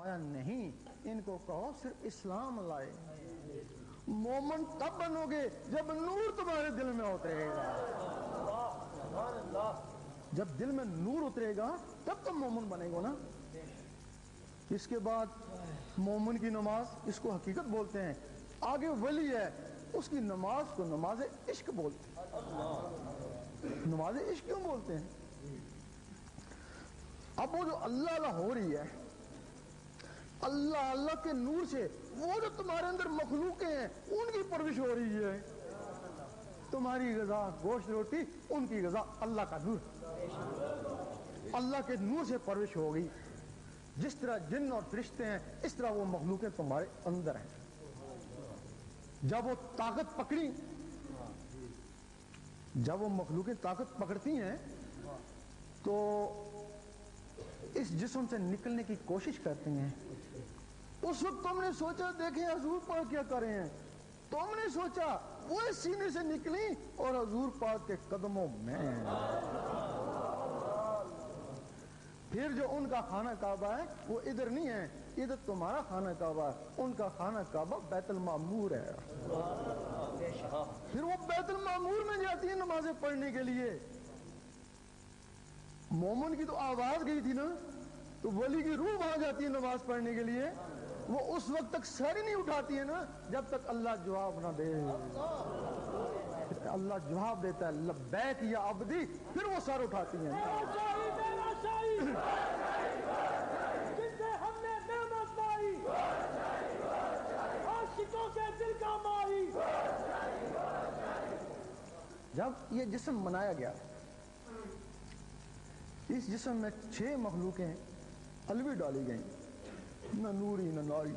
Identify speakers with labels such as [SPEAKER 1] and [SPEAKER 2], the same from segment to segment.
[SPEAKER 1] نہیں، ان کو کہو صرف اسلام لائے. مومن تب بنو گے جب نور تمہارے دل میں اترے گا. جب دل میں نور اترے گا تب تم مومن بنے گو نا. اس کے بعد مومن کی نماز، اس کو حقیقت بولتے ہیں. آگے ولی ہے، اس کی نماز کو نماز عشق بولتے ہیں. نماز عشق کیوں بولتے ہیں؟ اب وہ جو اللہ اللہ ہو رہی ہے، اللہ اللہ کے نور سے وہ جو تمہارے اندر مخلوقیں ہیں ان کی پرورش ہو رہی ہے. تمہاری غذا گوشت روٹی، ان کی غذا اللہ کا نور. اللہ کے نور سے پرورش ہو گئی. جس طرح جن اور فرشتے ہیں اس طرح وہ مخلوقیں تمہارے اندر ہیں. جب وہ طاقت پکڑی، جب وہ مخلوقیں طاقت پکڑتی ہیں تو اس جسم سے نکلنے کی کوشش کرتی ہیں. اس وقت تم نے سوچا دیکھیں حضور پاک کیا کر رہے ہیں. تم نے سوچا وہ اس سینے سے نکلی اور حضور پاک کے قدموں میں. پھر جو ان کا خانہ کعبہ ہے وہ ادھر نہیں ہے، ادھر تمہارا خانہ کعبہ ہے. ان کا خانہ کعبہ بیت المعمور ہے. پھر وہ بیت المعمور میں جاتی ہیں نمازیں پڑھنے کے لیے. مومن کی تو آواز گئی تھی نا، تو ولی کی روح وہاں جاتی ہے نماز پڑھنے کے لیے. وہ اس وقت تک سر ہی نہیں اٹھاتی ہے نا جب تک اللہ جواب نہ دے. اللہ جواب دیتا ہے لبیک یا عبدی، پھر وہ سر اٹھاتی ہیں.
[SPEAKER 2] جن سے ہم نے نعمت پائی، عاشقوں کے دل کا مائی.
[SPEAKER 1] جب یہ جسم بنایا گیا، اس جسم میں 6 مخلوقیں علوی ڈالی گئیں، نہ نوری نہ ناری.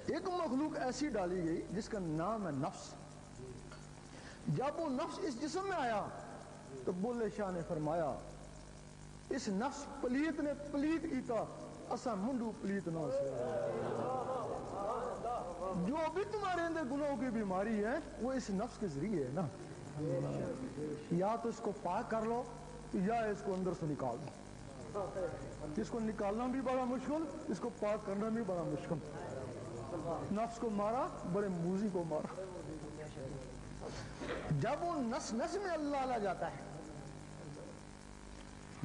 [SPEAKER 1] ایک مخلوق ایسی ڈالی گئی جس کا نام ہے نفس. جب وہ نفس اس جسم میں آیا تو بلے شاہ نے فرمایا اس نفس پلیت نے پلیت کیتا، اسا منڈو پلیت نہ سے. جو بھی تمہارے اندر گناہوں کی بیماری ہے وہ اس نفس کے ذریعے ہے نا. یا تو اس کو پاک کر لو یا اس کو اندر سے نکال دو. اس کو نکالنا بھی بڑا مشکل، اس کو پاک کرنا بھی بڑا مشکل. نفس کو مارا، بڑے موزی کو مارا. جب وہ نس نس میں اللہ اللہ جاتا ہے،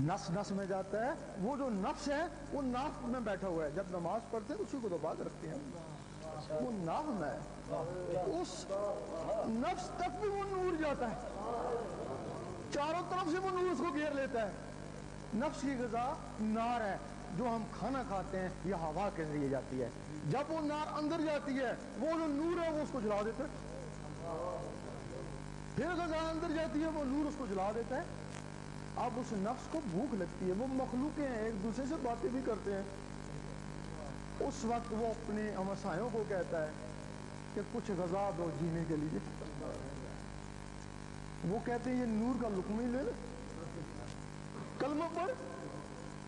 [SPEAKER 1] نس نس میں جاتا ہے، وہ جو نفس ہے وہ ناف میں بیٹھا ہوا ہے. جب نماز پڑھتے ہیں اسی کو دبا کے رکھتے ہیں، وہ ناف میں ہے. اس نفس تک بھی وہ نور جاتا ہے، چاروں طرف سے وہ نور اس کو گھیر لیتا ہے. نفس کی غذا نار ہے، جو ہم کھانا کھاتے ہیں یہ ہوا کے ذریعے جاتی ہے. جب وہ نار اندر جاتی ہے وہ جو نور ہے وہ اس کو جلا دیتا ہے. پھر غذا اندر جاتی ہے، وہ نور اس کو جلا دیتا ہے. اب اس نفس کو بھوک لگتی ہے، وہ مخلوقیں ہیں ایک دوسرے سے باتیں بھی کرتے ہیں. اس وقت وہ اپنے ہمسایوں کو کہتا ہے کہ کچھ غذا دو جینے کے لیے. وہ کہتے ہیں یہ نور کا لقمہ ہی لے لے، کلمہ پڑھ.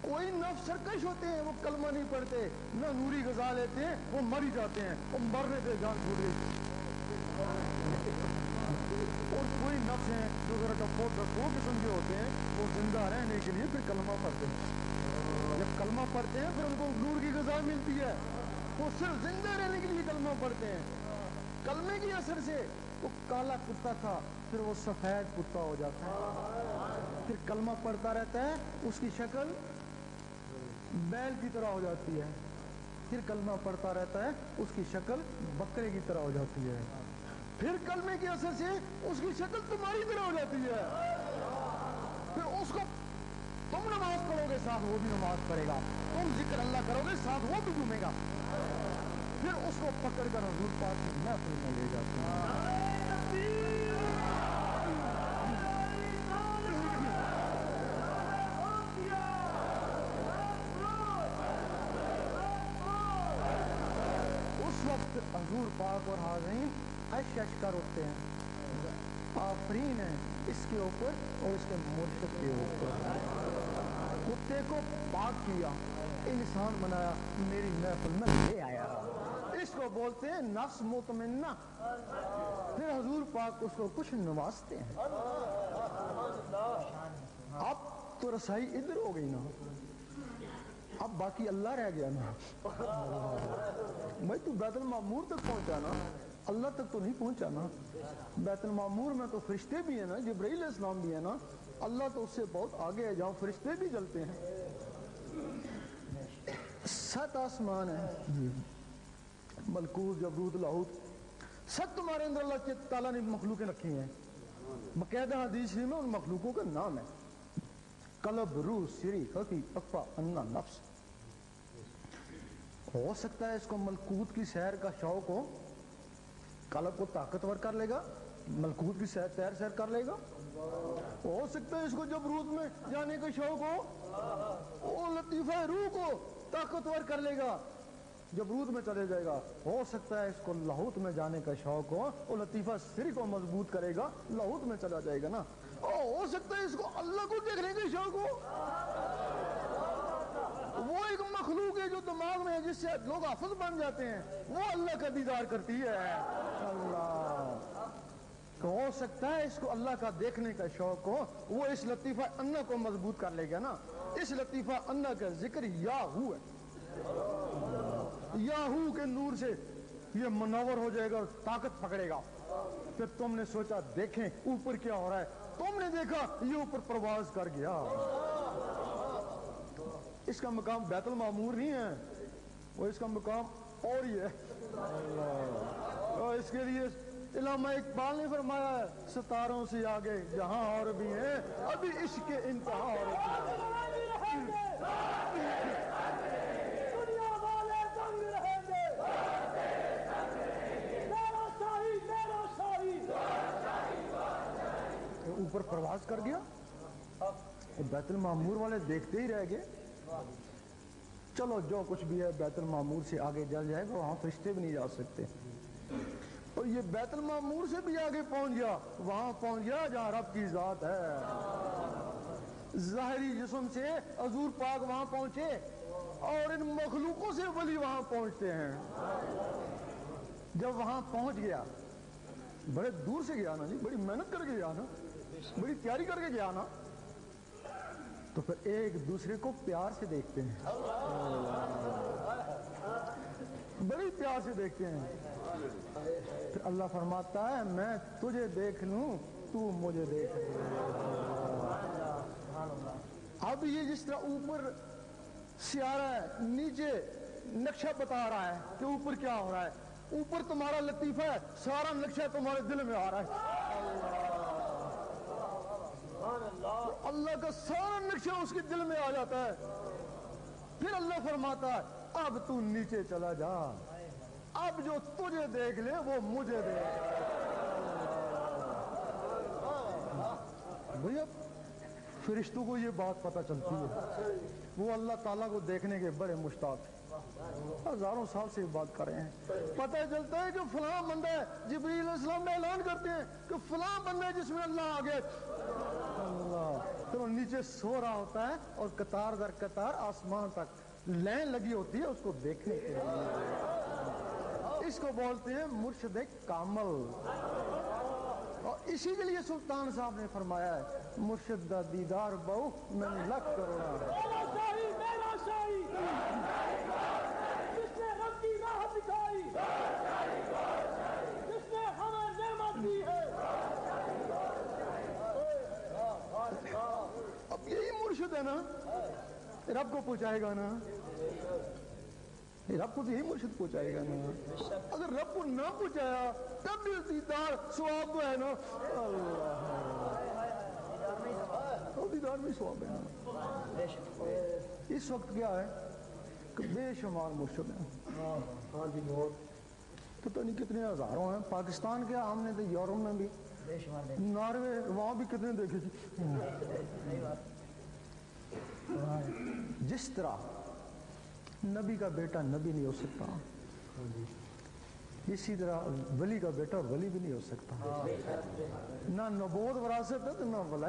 [SPEAKER 1] کوئی نفس سرکش ہوتے ہیں وہ کلمہ نہیں پڑھتے، نہ نوری غذا لیتے ہیں، وہ مر ہی جاتے ہیں، وہ مرنے پہ جان چھوٹ گئی. اور کوئی نفس ہیں جو ذرا ڈفو قسم کے ہوتے ہیں، وہ زندہ رہنے کے لیے پھر کلمہ پڑھتے ہیں. جب کلمہ پڑھتے ہیں پھر ان کو نور کی غذا ملتی ہے. وہ صرف زندہ رہنے کے لیے کلمہ پڑھتے ہیں. کلمے کے اثر سے وہ کالا کتا تھا پھر وہ سفید کتا ہو جاتا ہے. پھر کلمہ پڑھتا رہتا ہے، اس کی شکل بیل کی طرح ہو جاتی ہے. پھر کلمہ پڑھتا رہتا ہے، اس کی شکل بکرے کی طرح ہو جاتی ہے. پھر کلمے کے اثر سے اس کی شکل تمہاری طرح ہو جاتی ہے. پھر اس کو تم نماز پڑھو گے ساتھ وہ بھی نماز پڑھے گا، تم ذکر اللہ کرو گے ساتھ وہ بھی گھومے گا. پھر اس کو پکڑ کر حضور پاک کی محفل میں لے جاتے ہیں. اس وقت حضور پاک اور حاضرین عش عش کر اٹھتے ہیں. آفرین ہے اس کے اوپر اور اس کے مرشد کے اوپر. کتے کو پاک کیا، انسان بنایا، میری محفل میں لے آیا. اس کو بولتے ہیں نفس مطمئنہ. پھر حضور پاک اس کو کچھ نوازتے ہیں. اب تو رسائی ادھر ہو گئی نا، اب باقی اللہ رہ گیا نا. بھائی تو بیت المعمور تک پہنچا نا, اللہ تک تو نہیں پہنچا نا. بیت المعمور میں تو فرشتے بھی ہیں نا, جبرائیل علیہ السلام بھی ہیں نا, اللہ تو اس سے بہت آگے ہے جہاں فرشتے بھی جلتے ہیں. 7 آسمان ہیں, ملکوت, جبروت, لاہوت, سب تمہارے اندر اللہ تعالیٰ نے مخلوقیں رکھی ہیں. باقاعدہ حدیث میں ان مخلوقوں کا نام ہے قلب, روح, سری, خفی, اخفا, انا, نفس. ہو سکتا ہے اس کو ملکوت کی سیر کا شوق ہو, قلب کو طاقتور کر لے گا, ملکوت کی سیر کر لے گا. ہو سکتا ہے اس کو جبروت میں جانے کا شوق ہو, وہ لطیفہ روح کو طاقتور کر لے گا, جبروت میں چلے جائے گا. ہو سکتا ہے اس کو لاہوت میں جانے کا شوق ہو, وہ لطیفہ سری کو مضبوط کرے گا, لاہوت میں چلا جائے گا نا. ہو سکتا ہے اس کو اللہ کو دیکھنے کا شوق ہو, وہ ایک مخلوق ہے جو دماغ میں ہے جس سے لوگ حافظ بن جاتے ہیں, وہ اللہ کا دیدار کرتی ہے. اللہ ہو سکتا ہے اس کو اللہ کا دیکھنے کا شوق ہو, وہ اس لطیفہ انا کو مضبوط کر لے گا نا. اس لطیفہ انا کا ذکر یاہو ہے, یاہو کے نور سے یہ منور ہو جائے گا اور طاقت پکڑے گا. پھر تم نے سوچا دیکھیں اوپر کیا ہو رہا ہے, تم نے دیکھا یہ اوپر پرواز کر گیا. اس کا مقام بیت المعمور نہیں ہے, وہ اس کا مقام اور ہی ہے. اور اس کے لیے علامہ اقبال نے فرمایا ہے, ستاروں سے آگے جہاں اور بھی ہیں, ابھی عشق کے انتہا اور
[SPEAKER 2] دنیا والے دنگ رہیں گے, میرا شاہی, میرا شاہی.
[SPEAKER 1] اوپر پرواز کر گیا. بیت المعمور والے دیکھتے ہی رہ گئے. چلو جو کچھ بھی ہے بیت المعمور سے آگے جل جائے گا, وہاں فرشتے بھی نہیں جا سکتے. اور یہ بیت المعمور سے بھی آگے پہنچ گیا, وہاں پہنچ گیا جہاں رب کی ذات ہے. ظاہری جسم سے حضور پاک وہاں پہنچے, اور ان مخلوقوں سے ولی وہاں پہنچتے ہیں. جب وہاں پہنچ گیا, بڑے دور سے گیا نا جی, بڑی محنت کر کے گیا نا, بڑی تیاری کر کے گیا نا, تو پھر ایک دوسرے کو پیار سے دیکھتے ہیں, بڑی پیار سے دیکھتے ہیں. پھر اللہ فرماتا ہے میں تجھے دیکھ لوں, تو مجھے دیکھ. اب یہ جس طرح اوپر سے آ رہا ہے, نیچے نقشہ بتا رہا ہے کہ اوپر کیا ہو رہا ہے. اوپر تمہارا لطیفہ ہے, سارا نقشہ تمہارے دل میں آ رہا ہے. اللہ کا سارا نقشہ اس کے دل میں آ جاتا ہے. پھر اللہ فرماتا ہے اب تو نیچے چلا جا, اب جو تجھے دیکھ لے وہ مجھے دیکھ. بھئی اب فرشتوں کو یہ بات پتہ چلتی ہے, وہ اللہ تعالیٰ کو دیکھنے کے بڑے مشتاق ہیں, ہزاروں سال سے بات کر رہے ہیں. پتہ چلتا ہے کہ فلاں بندہ ہے, جبریل علیہ السلام میں اعلان کرتے ہیں کہ فلاں بندہ ہے جس میں اللہ آ گیا. اللہ پھر وہ نیچے سو رہا ہوتا ہے, اور قطار در قطار آسمان تک لائن لگی ہوتی ہے اس کو دیکھنے کے لیے. اس کو بولتے ہیں مرشد کامل. اور اسی کے لیے سلطان صاحب نے فرمایا ہے مرشد دا دیدار بہو میں لکھ کروڑا.
[SPEAKER 2] میرا شاہی, میرا شاہی, جس نے رب کی راہ دکھائی, جس نے ہمیں نعمت دی ہے.
[SPEAKER 1] اب یہی مرشد ہے نا, رب کو پہنچائے گا نا, رب کو تو یہی مرشد پہنچائے گا نا. اگر رب کو نہ پہنچایا تب بھی دیدار ثواب تو ہے نا. دیدار میں ثواب ہے نا. اس وقت کیا ہے کہ بے شمار مرشد ہیں. ہاں جی بہت, پتہ نہیں کتنے ہزاروں ہیں. پاکستان کے ہم نے تو یورپ میں بھی, ناروے وہاں بھی کتنے دیکھے جی. جس طرح نبی کا بیٹا نبی نہیں ہو سکتا, اسی طرح ولی کا بیٹا ولی بھی نہیں ہو سکتا. نہ نبوت وراثت ہے تو نہ ولا.